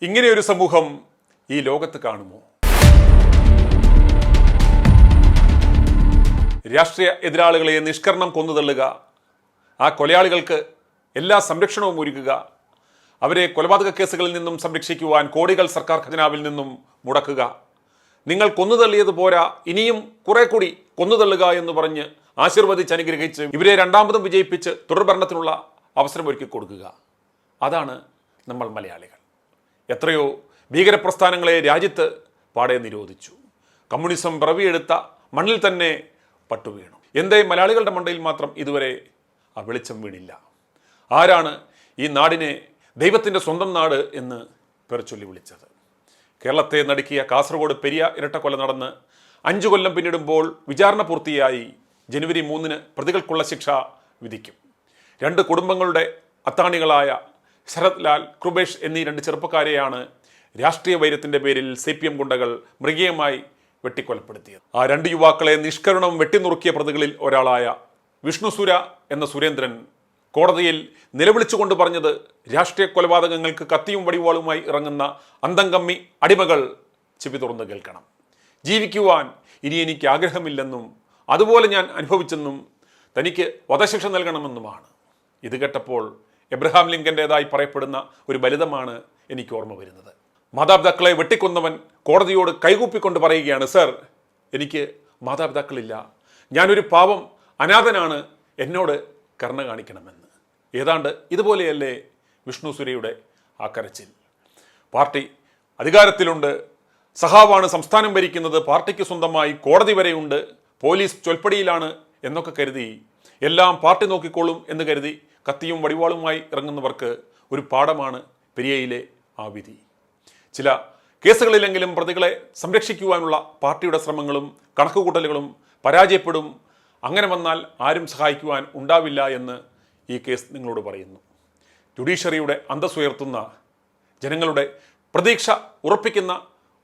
ഇങ്ങനെയൊരു സമൂഹം ഈ ലോകത്ത് കാണുമോ? രാഷ്ട്രീയ എതിരാളികളെ നിഷ്കരണം കൊന്നുതള്ളുക, ആ കൊലയാളികൾക്ക് എല്ലാ സംരക്ഷണവും ഒരുക്കുക, അവരെ കൊലപാതക കേസുകളിൽ നിന്നും സംരക്ഷിക്കുവാൻ കോടികൾ സർക്കാർ ഖജനാവിൽ നിന്നും മുടക്കുക, നിങ്ങൾ കൊന്നുതള്ളിയത് പോരാ ഇനിയും കുറെ കൂടി കൊന്നുതള്ളുക എന്ന് പറഞ്ഞ് ആശീർവദിച്ച് അനുഗ്രഹിച്ച് ഇവരെ രണ്ടാമതും വിജയിപ്പിച്ച് തുടർഭരണത്തിനുള്ള അവസരമൊരുക്കി കൊടുക്കുക. അതാണ് നമ്മൾ മലയാളികൾ. എത്രയോ ഭീകരപ്രസ്ഥാനങ്ങളെ രാജ്യത്ത് പാടെ നിരോധിച്ചു. കമ്മ്യൂണിസം പിറവിയെടുത്ത മണ്ണിൽ തന്നെ പട്ടുവീണു. എന്തേ മലയാളികളുടെ മണ്ടയിൽ മാത്രം ഇതുവരെ ആ വെളിച്ചം വീണില്ല? ആരാണ് ഈ നാടിനെ ദൈവത്തിൻ്റെ സ്വന്തം നാട് എന്ന് പേർ ചൊല്ലി വിളിച്ചത്? കേരളത്തെ നടുക്കിയ കാസർഗോഡ് പെരിയ ഇരട്ടക്കൊല നടന്ന് 5 കൊല്ലം പിന്നിടുമ്പോൾ വിചാരണ പൂർത്തിയായി. ജനുവരി 3-ന് പ്രതികൾക്കുള്ള ശിക്ഷ വിധിക്കും. 2 കുടുംബങ്ങളുടെ അത്താണികളായ ശരത് ലാൽ, കൃപേഷ് എന്നീ 2 ചെറുപ്പക്കാരെയാണ് രാഷ്ട്രീയ വൈരത്തിൻ്റെ പേരിൽ CPM ഗുണ്ടകൾ മൃഗീയമായി വെട്ടിക്കൊലപ്പെടുത്തിയത്. ആ 2 യുവാക്കളെ നിഷ്കരുണം വെട്ടിനുറുക്കിയ പ്രതികളിൽ ഒരാളായ വിഷ്ണുസുര എന്ന സുരേന്ദ്രൻ കോടതിയിൽ നിലവിളിച്ചുകൊണ്ട് പറഞ്ഞത്, രാഷ്ട്രീയ കൊലപാതകങ്ങൾക്ക് കത്തിയും വടിവാളുമായി ഇറങ്ങുന്ന അന്തംകമ്മി അടിമകൾ ചെവി തുറന്ന് കേൾക്കണം. ജീവിക്കുവാൻ ഇനി എനിക്ക് ആഗ്രഹമില്ലെന്നും അതുപോലെ ഞാൻ അനുഭവിച്ചെന്നും തനിക്ക് വധശിക്ഷ നൽകണമെന്നുമാണ്. ഇത് കേട്ടപ്പോൾ എബ്രഹാം ലിങ്കൻ്റെതായി പറയപ്പെടുന്ന ഒരു ബലിതമാണ് എനിക്ക് ഓർമ്മ വരുന്നത്. മാതാപിതാക്കളെ വെട്ടിക്കൊന്നവൻ കോടതിയോട് കൈകൂപ്പിക്കൊണ്ട് പറയുകയാണ്, സർ, എനിക്ക് മാതാപിതാക്കളില്ല, ഞാനൊരു പാവം അനാഥനാണ്, എന്നോട് കരുണ കാണിക്കണമെന്ന്. ഏതാണ്ട് ഇതുപോലെയല്ലേ വിഷ്ണു സുരയുടെ ആ കരച്ചിൽ? പാർട്ടി അധികാരത്തിലുണ്ട്, സഹാവാണ് സംസ്ഥാനം ഭരിക്കുന്നത്, പാർട്ടിക്ക് സ്വന്തമായി കോടതി വരെയുണ്ട്, പോലീസ് ചൊൽപ്പടിയിലാണ് എന്നൊക്കെ കരുതി എല്ലാം പാർട്ടി നോക്കിക്കോളും എന്ന് കരുതി കത്തിയും വടിവാളുമായി ഇറങ്ങുന്നവർക്ക് ഒരു പാഠമാണ് പെരിയയിലെ ആ വിധി. ചില കേസുകളിലെങ്കിലും പ്രതികളെ സംരക്ഷിക്കുവാനുള്ള പാർട്ടിയുടെ ശ്രമങ്ങളും കണക്കുകൂട്ടലുകളും പരാജയപ്പെടും. അങ്ങനെ വന്നാൽ ആരും സഹായിക്കുവാൻ ഉണ്ടാവില്ല എന്ന് ഈ കേസ് നിങ്ങളോട് പറയുന്നു. ജുഡീഷ്യറിയുടെ അന്തസ്സുയർത്തുന്ന, ജനങ്ങളുടെ പ്രതീക്ഷ ഉറപ്പിക്കുന്ന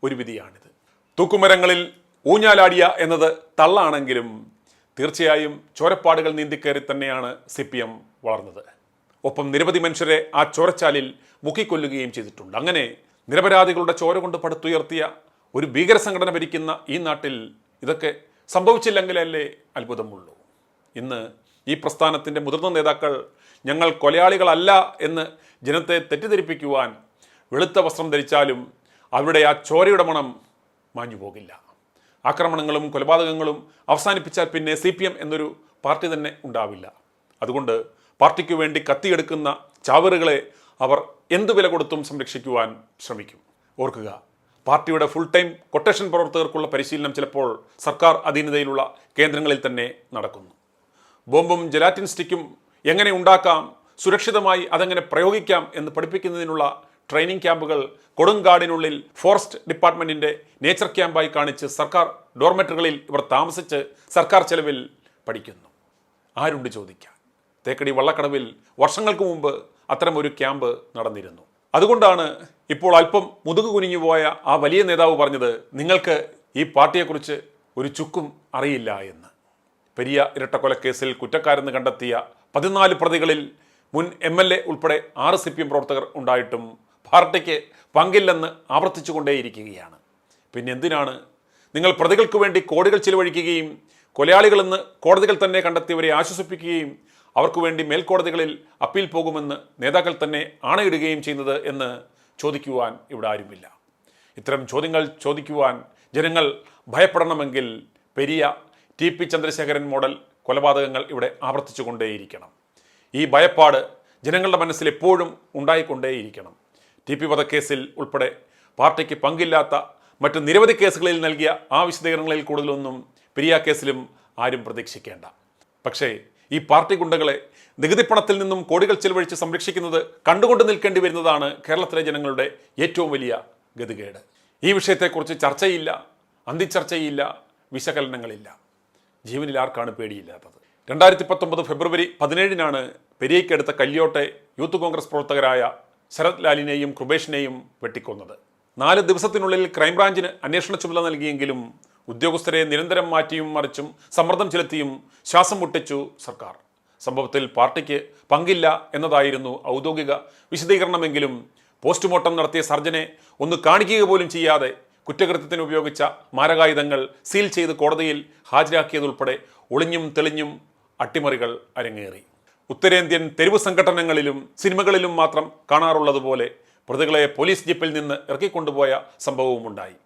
ഒരു വിധിയാണിത്. തൂക്കുമരങ്ങളിൽ ഊഞ്ഞാലാടിയ എന്നത് തള്ളാണെങ്കിലും തീർച്ചയായും ചോരപ്പാടുകൾ നീന്തിക്കയറി തന്നെയാണ് CPM വളർന്നത്. ഒപ്പം നിരവധി മനുഷ്യരെ ആ ചോരച്ചാലിൽ മുക്കിക്കൊല്ലുകയും ചെയ്തിട്ടുണ്ട്. അങ്ങനെ നിരപരാധികളുടെ ചോര കൊണ്ട് പടുത്തുയർത്തിയ ഒരു ഭീകര സംഘടന ഭരിക്കുന്ന ഈ നാട്ടിൽ ഇതൊക്കെ സംഭവിച്ചില്ലെങ്കിലല്ലേ അത്ഭുതമുള്ളൂ. ഇന്ന് ഈ പ്രസ്ഥാനത്തിൻ്റെ മുതിർന്ന നേതാക്കൾ ഞങ്ങൾ കൊലയാളികളല്ല എന്ന് ജനത്തെ തെറ്റിദ്ധരിപ്പിക്കുവാൻ വെളുത്ത വസ്ത്രം ധരിച്ചാലും അവരുടെ ആ ചോരയുടെ മണം മാഞ്ഞു പോകില്ല. ആക്രമണങ്ങളും കൊലപാതകങ്ങളും അവസാനിപ്പിച്ചാൽ പിന്നെ CPM എന്നൊരു പാർട്ടി തന്നെ ഉണ്ടാവില്ല. അതുകൊണ്ട് പാർട്ടിക്ക് വേണ്ടി കത്തിയെടുക്കുന്ന ചാവറുകളെ അവർ എന്തു വില കൊടുത്തും സംരക്ഷിക്കുവാൻ ശ്രമിക്കും. ഓർക്കുക, പാർട്ടിയുടെ ഫുൾ ടൈം കൊട്ടേഷൻ പ്രവർത്തകർക്കുള്ള പരിശീലനം ചിലപ്പോൾ സർക്കാർ അധീനതയിലുള്ള കേന്ദ്രങ്ങളിൽ തന്നെ നടക്കുന്നു. ബോംബും ജലാറ്റിൻ സ്റ്റിക്കും എങ്ങനെ ഉണ്ടാക്കാം, സുരക്ഷിതമായി അതെങ്ങനെ പ്രയോഗിക്കാം എന്ന് പഠിപ്പിക്കുന്നതിനുള്ള ട്രെയിനിങ് ക്യാമ്പുകൾ കൊടുങ്കാടിനുള്ളിൽ ഫോറസ്റ്റ് ഡിപ്പാർട്ട്മെൻറ്റിൻ്റെ നേച്ചർ ക്യാമ്പായി കാണിച്ച് സർക്കാർ ഡോർമെറ്ററികളിൽ ഇവർ താമസിച്ച് സർക്കാർ ചെലവിൽ പഠിക്കുന്നു. ആരുണ്ട് ചോദിക്കാൻ? തേക്കടി വള്ളക്കടവിൽ വർഷങ്ങൾക്ക് മുമ്പ് അത്തരമൊരു ക്യാമ്പ് നടന്നിരുന്നു. അതുകൊണ്ടാണ് ഇപ്പോൾ അല്പം മുതുകു കുനിഞ്ഞു പോയ ആ വലിയ നേതാവ് പറഞ്ഞത്, നിങ്ങൾക്ക് ഈ പാർട്ടിയെക്കുറിച്ച് ഒരു ചുക്കും അറിയില്ല എന്ന്. പെരിയ ഇരട്ടക്കൊലക്കേസിൽ കുറ്റക്കാരെന്ന് കണ്ടെത്തിയ 14 പ്രതികളിൽ മുൻ MLA ഉൾപ്പെടെ 6 CPM പ്രവർത്തകർ ഉണ്ടായിട്ടും പാർട്ടിക്ക് പങ്കില്ലെന്ന് ആവർത്തിച്ചുകൊണ്ടേയിരിക്കുകയാണ്. പിന്നെ എന്തിനാണ് നിങ്ങൾ പ്രതികൾക്ക് വേണ്ടി കോടികൾ ചിലവഴിക്കുകയും കൊലയാളികളെന്ന് കോടതികൾ തന്നെ കണ്ടെത്തിയവരെ ആശ്വസിപ്പിക്കുകയും അവർക്ക് വേണ്ടി മേൽക്കോടതികളിൽ അപ്പീൽ പോകുമെന്ന് നേതാക്കൾ തന്നെ ആണയിടുകയും ചെയ്യുന്നത് എന്ന് ചോദിക്കുവാൻ ഇവിടെ ആരുമില്ല. ഇത്തരം ചോദ്യങ്ങൾ ചോദിക്കുവാൻ ജനങ്ങൾ ഭയപ്പെടണമെങ്കിൽ പെരിയ TP ചന്ദ്രശേഖരൻ മോഡൽ കൊലപാതകങ്ങൾ ഇവിടെ ആവർത്തിച്ചുകൊണ്ടേയിരിക്കണം. ഈ ഭയപ്പാട് ജനങ്ങളുടെ മനസ്സിൽ എപ്പോഴും ഉണ്ടായിക്കൊണ്ടേയിരിക്കണം. TP വധക്കേസിൽ ഉൾപ്പെടെ പാർട്ടിക്ക് പങ്കില്ലാത്ത മറ്റ് നിരവധി കേസുകളിൽ നൽകിയ ആ വിശദീകരണങ്ങളിൽ കൂടുതലൊന്നും പെരിയ കേസിലും ആരും പ്രതീക്ഷിക്കേണ്ട. പക്ഷേ ഈ പാർട്ടി ഗുണ്ടകളെ നികുതിപ്പണത്തിൽ നിന്നും കോടികൾ ചെലവഴിച്ച് സംരക്ഷിക്കുന്നത് കണ്ടുകൊണ്ട് നിൽക്കേണ്ടി വരുന്നതാണ് കേരളത്തിലെ ജനങ്ങളുടെ ഏറ്റവും വലിയ ഗതികേട്. ഈ വിഷയത്തെക്കുറിച്ച് ചർച്ചയില്ല, അന്തിച്ചർച്ചയില്ല, വിശകലനങ്ങളില്ല. ജീവനിൽ ആർക്കാണ് പേടിയില്ലാത്തത്? 2019 ഫെബ്രുവരി 17-നാണ് പെരിയയ്ക്കടുത്ത കല്യോട്ടെ യൂത്ത് കോൺഗ്രസ് പ്രവർത്തകരായ ശരത് ലാലിനെയും കൃപേഷിനെയും വെട്ടിക്കൊന്നത്. 4 ദിവസത്തിനുള്ളിൽ ക്രൈംബ്രാഞ്ചിന് അന്വേഷണ ചുമതല നൽകിയെങ്കിലും ഉദ്യോഗസ്ഥരെ നിരന്തരം മാറ്റിയും മറിച്ചും സമ്മർദ്ദം ചെലുത്തിയും ശ്വാസം മുട്ടിച്ചു സർക്കാർ. സംഭവത്തിൽ പാർട്ടിക്ക് പങ്കില്ല എന്നതായിരുന്നു ഔദ്യോഗിക വിശദീകരണമെങ്കിലും പോസ്റ്റ്മോർട്ടം നടത്തിയ സർജനെ ഒന്ന് കാണിക്കുക പോലും ചെയ്യാതെ കുറ്റകൃത്യത്തിന് ഉപയോഗിച്ച മാരകായുധങ്ങൾ സീൽ ചെയ്ത് കോടതിയിൽ ഹാജരാക്കിയതുൾപ്പെടെ ഒളിഞ്ഞും തെളിഞ്ഞും അട്ടിമറികൾ അരങ്ങേറി. ഉത്തരേന്ത്യൻ തെരുവ് സംഘടനകളിലും സിനിമകളിലും മാത്രം കാണാറുള്ളതുപോലെ പ്രതികളെ പോലീസ് ജീപ്പിൽ നിന്ന് ഇറക്കിക്കൊണ്ടുപോയ സംഭവവുമുണ്ടായി.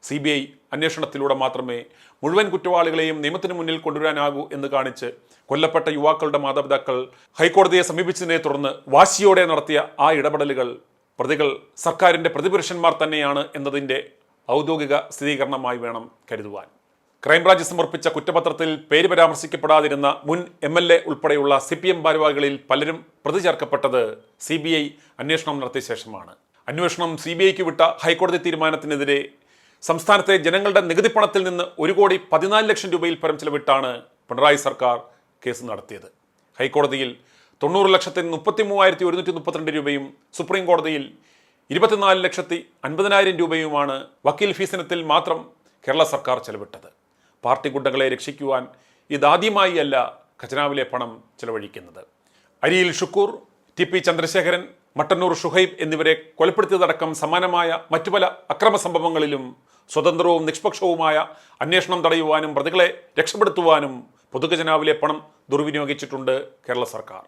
CBI അന്വേഷണത്തിലൂടെ മാത്രമേ മുഴുവൻ കുറ്റവാളികളെയും നിയമത്തിന് മുന്നിൽ കൊണ്ടുവരാനാകൂ എന്ന് കാണിച്ച് കൊല്ലപ്പെട്ട യുവാക്കളുടെ മാതാപിതാക്കൾ ഹൈക്കോടതിയെ സമീപിച്ചതിനെ തുടർന്ന് വാശിയോടെ നടത്തിയ ആ ഇടപെടലുകൾ പ്രതികൾ സർക്കാരിൻ്റെ പ്രതിപുരുഷന്മാർ തന്നെയാണ് എന്നതിൻ്റെ ഔദ്യോഗിക സ്ഥിരീകരണമായി വേണം കരുതുവാൻ. ക്രൈംബ്രാഞ്ച് സമർപ്പിച്ച കുറ്റപത്രത്തിൽ പേര് പരാമർശിക്കപ്പെടാതിരുന്ന മുൻ MLA ഉൾപ്പെടെയുള്ള CPM ഭാരവാഹികളിൽ പലരും പ്രതി ചേർക്കപ്പെട്ടത് CBI അന്വേഷണം നടത്തിയ ശേഷമാണ്. അന്വേഷണം CBIക്ക് വിട്ട ഹൈക്കോടതി തീരുമാനത്തിനെതിരെ സംസ്ഥാനത്തെ ജനങ്ങളുടെ നികുതിപ്പണത്തിൽ നിന്ന് 1,14,00,000 രൂപയിൽ പരം ചിലവിട്ടാണ് പിണറായി സർക്കാർ കേസ് നടത്തിയത്. ഹൈക്കോടതിയിൽ 90,33,132 രൂപയും സുപ്രീം കോടതിയിൽ 24,50,000 രൂപയുമാണ് വക്കീൽ ഫീസിനത്തിൽ മാത്രം കേരള സർക്കാർ ചെലവിട്ടത്. പാർട്ടി ഗുണ്ടകളെ രക്ഷിക്കുവാൻ ഇതാദ്യമായി അല്ല ഖജനാവിലെ പണം ചെലവഴിക്കുന്നത്. അരിയിൽ ഷുക്കൂർ, TP ചന്ദ്രശേഖരൻ, മട്ടന്നൂർ ഷുഹൈബ് എന്നിവരെ കൊലപ്പെടുത്തിയതടക്കം സമാനമായ മറ്റു പല അക്രമ സംഭവങ്ങളിലും സ്വതന്ത്രവും നിഷ്പക്ഷവുമായ അന്വേഷണം തടയുവാനും പ്രതികളെ രക്ഷപ്പെടുത്തുവാനും പൊതുഖജനാവിലെ പണം ദുർവിനിയോഗിച്ചിട്ടുണ്ട് കേരള സർക്കാർ.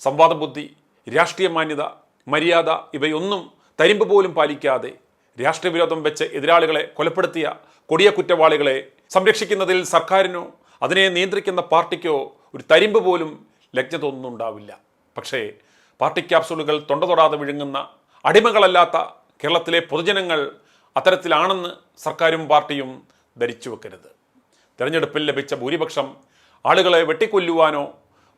സംവാദ ബുദ്ധി, രാഷ്ട്രീയ മാന്യത, മര്യാദ ഇവയൊന്നും തരിമ്പ് പോലും പാലിക്കാതെ രാഷ്ട്രീയ വിരോധം വെച്ച് എതിരാളികളെ കൊലപ്പെടുത്തിയ കൊടിയ കുറ്റവാളികളെ സംരക്ഷിക്കുന്നതിൽ സർക്കാരിനോ അതിനെ നിയന്ത്രിക്കുന്ന പാർട്ടിക്കോ ഒരു തരിമ്പ് പോലും ലജ്ഞ തോന്നുന്നുണ്ടാവില്ല. പക്ഷേ പാർട്ടി ക്യാപ്സൂളുകൾ തൊണ്ട തൊടാതെ വിഴുങ്ങുന്ന അടിമകളല്ലാത്ത കേരളത്തിലെ പൊതുജനങ്ങൾ അത്തരത്തിലാണെന്ന് സർക്കാരും പാർട്ടിയും ധരിച്ചു വെക്കരുത്. തെരഞ്ഞെടുപ്പിൽ ലഭിച്ച ഭൂരിപക്ഷം ആളുകളെ വെട്ടിക്കൊല്ലുവാനോ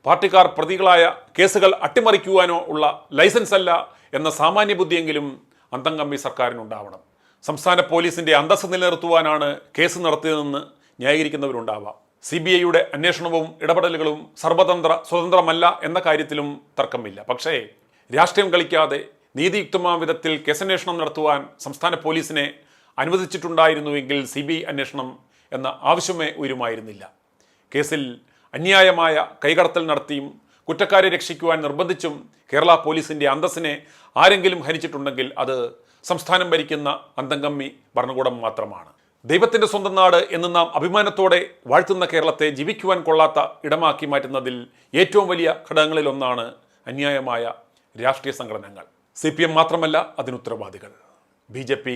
പാർട്ടിക്കാർ പ്രതികളായ കേസുകൾ അട്ടിമറിക്കുവാനോ ഉള്ള ലൈസൻസ് അല്ല എന്ന സാമാന്യ ബുദ്ധിയെങ്കിലും അന്തംകമ്മി സർക്കാരിനുണ്ടാവണം. സംസ്ഥാന പോലീസിൻ്റെ അന്തസ്സ് നിലനിർത്തുവാനാണ് കേസ് നടത്തിയതെന്ന് ന്യായീകരിക്കുന്നവരുണ്ടാവാം. CBIയുടെ അന്വേഷണവും ഇടപെടലുകളും സ്വതന്ത്രമല്ല എന്ന കാര്യത്തിലും തർക്കമില്ല. പക്ഷേ രാഷ്ട്രീയം കളിക്കാതെ നീതിയുക്തമായ വിധത്തിൽ കേസന്വേഷണം നടത്തുവാൻ സംസ്ഥാന പോലീസിനെ അനുവദിച്ചിട്ടുണ്ടായിരുന്നുവെങ്കിൽ CBI അന്വേഷണം എന്ന ആവശ്യമേ ഉയരുമായിരുന്നില്ല. കേസിൽ അന്യായമായ കൈകടത്തൽ നടത്തിയും കുറ്റക്കാരെ രക്ഷിക്കുവാൻ നിർബന്ധിച്ചും കേരള പോലീസിൻ്റെ അന്തസ്സിനെ ആരെങ്കിലും ഹനിച്ചിട്ടുണ്ടെങ്കിൽ അത് സംസ്ഥാനം ഭരിക്കുന്ന അന്തംകമ്മി ഭരണകൂടം മാത്രമാണ്. ദൈവത്തിൻ്റെ സ്വന്തം നാട് എന്ന് നാം അഭിമാനത്തോടെ വാഴ്ത്തുന്ന കേരളത്തെ ജീവിക്കുവാൻ കൊള്ളാത്ത ഇടമാക്കി മാറ്റുന്നതിൽ ഏറ്റവും വലിയ ഘടകങ്ങളിലൊന്നാണ് അന്യായമായ രാഷ്ട്രീയ സംഘടനകൾ. CPM മാത്രമല്ല അതിനുത്തരവാദികൾ. BJP,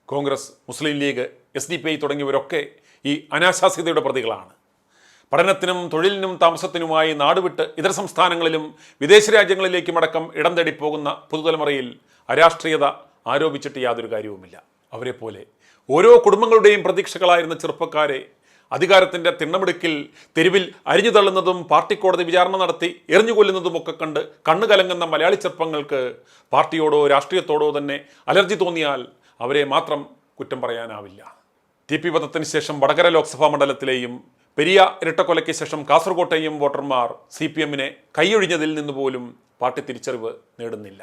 കോൺഗ്രസ്, മുസ്ലിം ലീഗ്, SDPI തുടങ്ങിയവരൊക്കെ ഈ അനാശാസ്യതയുടെ പ്രതികളാണ്. പഠനത്തിനും തൊഴിലിനും താമസത്തിനുമായി നാടുവിട്ട് ഇതര സംസ്ഥാനങ്ങളിലും വിദേശ രാജ്യങ്ങളിലേക്കും അടക്കം ഇടം തേടി പോകുന്ന പുതുതലമുറയിൽ അരാഷ്ട്രീയത ആരോപിച്ചിട്ട് യാതൊരു കാര്യവുമില്ല. അവരെപ്പോലെ ഓരോ കുടുംബങ്ങളുടെയും പ്രതീക്ഷകളായിരുന്ന ചെറുപ്പക്കാരെ അധികാരത്തിൻ്റെ തിണ്ണമെടുക്കിൽ തെരുവിൽ അരിഞ്ഞു തള്ളുന്നതും പാർട്ടി കോടതി വിചാരണ നടത്തി എറിഞ്ഞുകൊല്ലുന്നതുമൊക്കെ കണ്ട് കണ്ണു കലങ്ങുന്ന മലയാളി ചെറുപ്പങ്ങൾക്ക് പാർട്ടിയോടോ രാഷ്ട്രീയത്തോടോ തന്നെ അലർജി തോന്നിയാൽ അവരെ മാത്രം കുറ്റം പറയാനാവില്ല. TP വധത്തിന് ശേഷം വടകര ലോക്സഭാ മണ്ഡലത്തിലെയും പെരിയ ഇരട്ടക്കൊലയ്ക്ക് ശേഷം കാസർകോട്ടെയും വോട്ടർമാർ CPMനെ കൈയൊഴിഞ്ഞതിൽ നിന്ന് പോലും പാർട്ടി തിരിച്ചറിവ് നേടുന്നില്ല.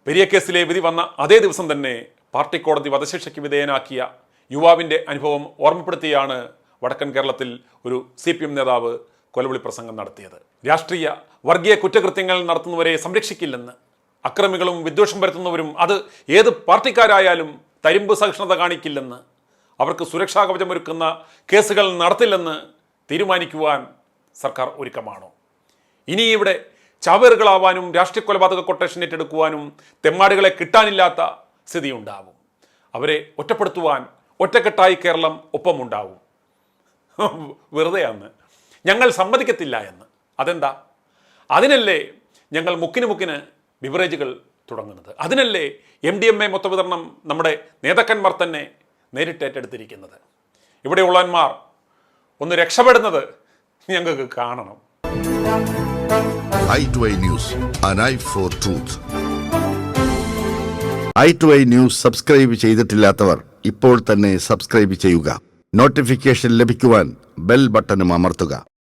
പെരിയ കേസിലെ വിധി വന്ന അതേ ദിവസം തന്നെ പാർട്ടി കോടതി വധശിക്ഷയ്ക്ക് വിധേയനാക്കിയ യുവാവിൻ്റെ അനുഭവം ഓർമ്മപ്പെടുത്തിയാണ് വടക്കൻ കേരളത്തിൽ ഒരു CPM നേതാവ് കൊലവിളി പ്രസംഗം നടത്തിയത്. രാഷ്ട്രീയ വർഗീയ കുറ്റകൃത്യങ്ങൾ നടത്തുന്നവരെ സംരക്ഷിക്കില്ലെന്ന്, അക്രമികളും വിദ്വേഷം പരത്തുന്നവരും അത് ഏത് പാർട്ടിക്കാരായാലും തരിമ്പ് സഹിഷ്ണുത കാണിക്കില്ലെന്ന്, അവർക്ക് സുരക്ഷാ കവചമൊരുക്കുന്ന കേസുകൾ നടത്തില്ലെന്ന് തീരുമാനിക്കുവാൻ സർക്കാർ ഒരുക്കമാണോ? ഇനി ഇവിടെ ചാവേറുകളാവാനും രാഷ്ട്രീയ കൊലപാതക കൊട്ടേഷൻ ഏറ്റെടുക്കുവാനും തെമ്മാടികളെ കിട്ടാനില്ലാത്ത സ്ഥിതിയുണ്ടാവും. അവരെ ഒറ്റപ്പെടുത്തുവാൻ ഒറ്റക്കെട്ടായി കേരളം ഒപ്പമുണ്ടാവും. വെറുതെയാന്ന് ഞങ്ങൾ സമ്മതിക്കത്തില്ല എന്ന്. അതെന്താ? അതിനല്ലേ ഞങ്ങൾ മുക്കിന് ബിവറേജുകൾ തുടങ്ങുന്നത്. അതിനല്ലേ MDMA മൊത്തവിതരണം നമ്മുടെ നേതാക്കന്മാർ തന്നെ നേരിട്ട് ഏറ്റെടുത്തിരിക്കുന്നത്. ഇവിടെ ഉള്ളവന്മാർ ഒന്ന് രക്ഷപ്പെടുന്നത് ഞങ്ങൾക്ക് കാണണം. i2i News, an eye for truth. i2i News subscribe ചെയ്തിട്ടില്ലാത്തവർ ഇപ്പോൾ തന്നെ സബ്സ്ക്രൈബ് ചെയ്യുക. നോട്ടിഫിക്കേഷൻ ലഭിക്കുവാൻ ബെൽ ബട്ടണും അമർത്തുക.